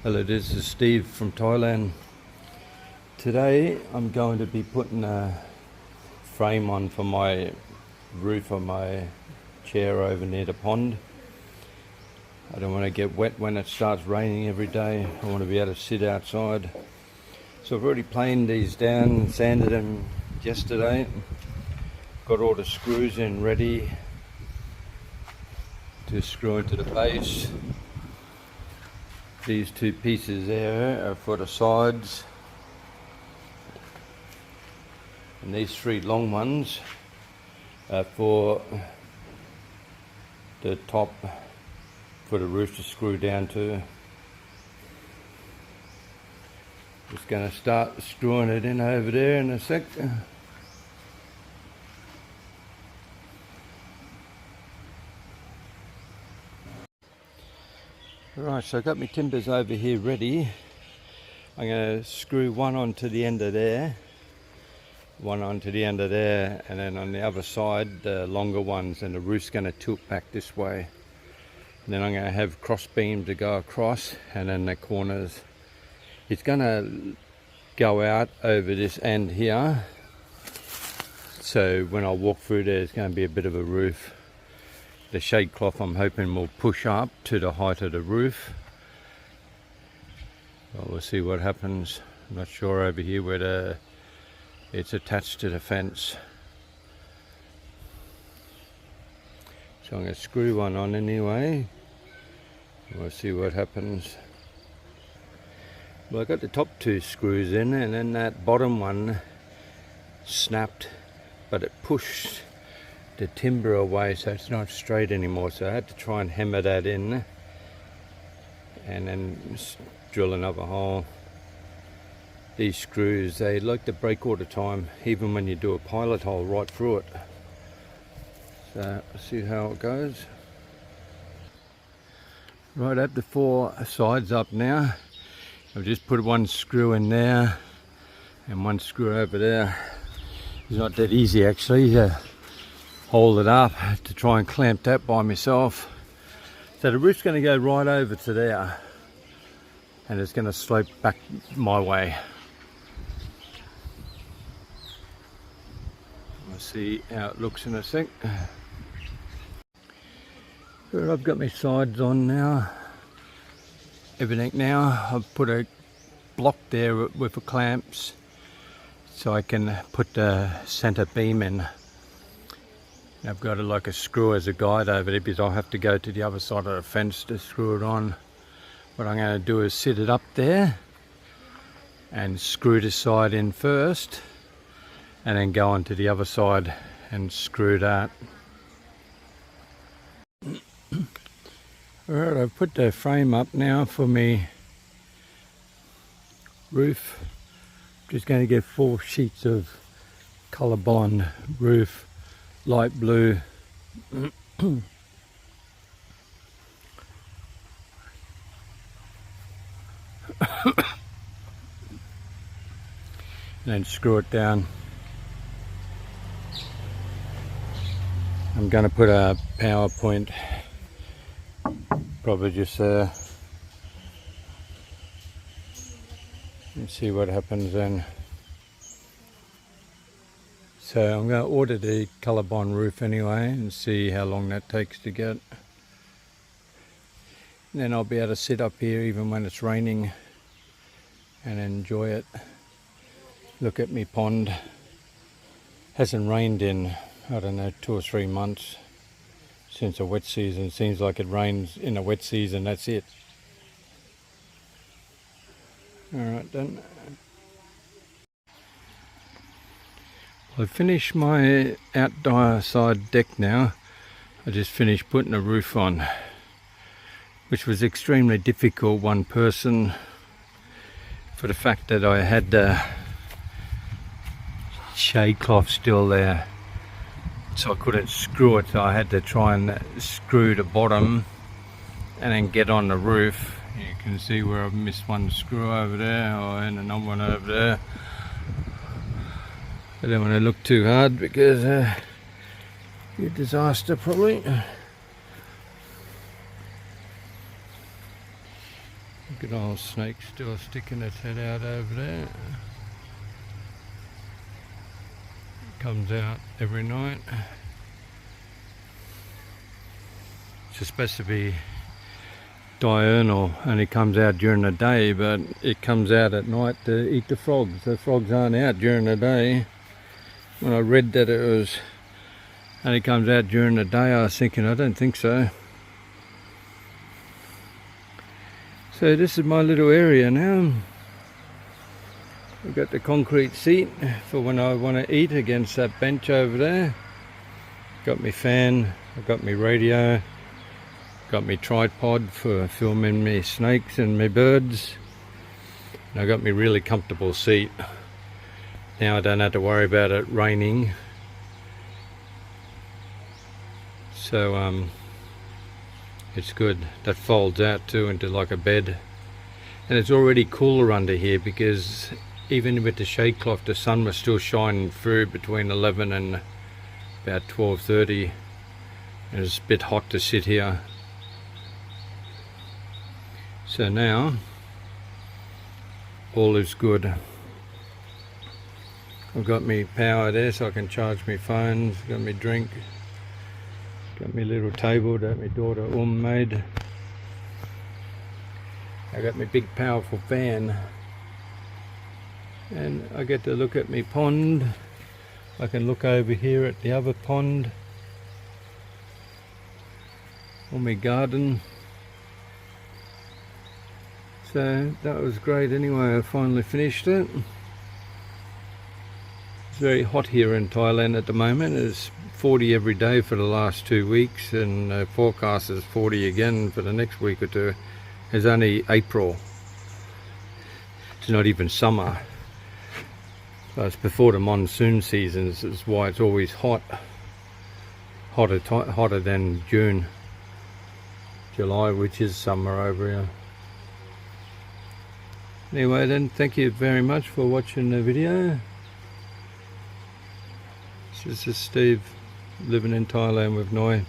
Hello, this is Steve from Thailand. Today I'm going to be putting a frame on for my roof of my chair over near the pond. I don't want to get wet when it starts raining every day. I want to be able to sit outside. So I've already planed these down, sanded them yesterday. Got all the screws in ready to screw into the base. These two pieces there are for the sides, and these three long ones are for the top, for the roof to screw down to. Just going to start screwing it in over there in a sec. Right, so I've got my timbers over here ready. I'm going to screw one onto the end of there, one onto the end of there, and then on the other side the longer ones, and the roof's going to tilt back this way. And then I'm going to have cross beam to go across, and then the corners. It's going to go out over this end here, so when I walk through there, it's going to be a bit of a roof. The shade cloth I'm hoping will push up to the height of the roof. Well, we'll see what happens. I'm not sure over here where it's attached to the fence. So I'm going to screw one on anyway. We'll see what happens. Well, I got the top two screws in, and then that bottom one snapped, but it pushed the timber away, so it's not straight anymore. So I had to try and hammer that in and then drill another hole. These screws, they like to break all the time, even when you do a pilot hole right through it. So let's see how it goes. Right, up the four sides up now. I've just put one screw in there and one screw over there. It's not that easy actually to hold it up, to try and clamp that by myself. So the roof's going to go right over to there, and it's going to slope back my way. We'll see how it looks in a sec. Good, I've got my sides on now, everything now. I've put a block there with the clamps so I can put the centre beam in. I've got like a screw as a guide over there, because I'll have to go to the other side of the fence to screw it on. What I'm going to do is sit it up there and screw this side in first, and then go on to the other side and screw that. Alright, I've put the frame up now for me roof. Just going to get 4 sheets of ColourBond roof, light blue. Then screw it down. I'm going to put a power point probably just there and see what happens then. So I'm going to order the ColourBond roof anyway and see how long that takes to get. And then I'll be able to sit up here even when it's raining and enjoy it. Look at me pond. Hasn't rained in, I don't know, 2 or 3 months since the wet season. Seems like it rains in the wet season, that's it. Alright then. I've finished my outdoor side deck now. I just finished putting a roof on, which was extremely difficult, one person, for the fact that I had the shade cloth still there, so I couldn't screw it. So I had to try and screw the bottom and then get on the roof. You can see where I've missed one screw over there, and another one over there. I don't want to look too hard because be a disaster probably. Good old snake still sticking its head out over there. Comes out every night. It's supposed to be diurnal, only comes out during the day, but it comes out at night to eat the frogs. The frogs aren't out during the day. When I read that it was only comes out during the day, I was thinking, I don't think so. So this is my little area now. I've got the concrete seat for when I want to eat against that bench over there. Got my fan, I've got my radio, got my tripod for filming me snakes and my birds. And I've got my really comfortable seat. Now I don't have to worry about it raining. So it's good. That folds out too into like a bed. And it's already cooler under here because even with the shade cloth, the sun was still shining through between 11 and about 12:30. It was a bit hot to sit here. So now all is good. I've got me power there so I can charge my phones, got me drink, got me little table that my daughter made. I got my big powerful fan. And I get to look at my pond. I can look over here at the other pond, or my garden. So that was great anyway. I finally finished it. It's very hot here in Thailand at the moment. It's 40 every day for the last 2 weeks, and the forecast is 40 again for the next week or two. It's only April. It's not even summer. So it's before the monsoon seasons. That's why it's always hot. Hotter than June, July, which is summer over here. Anyway then, thank you very much for watching the video. This is Steve living in Thailand with Noi.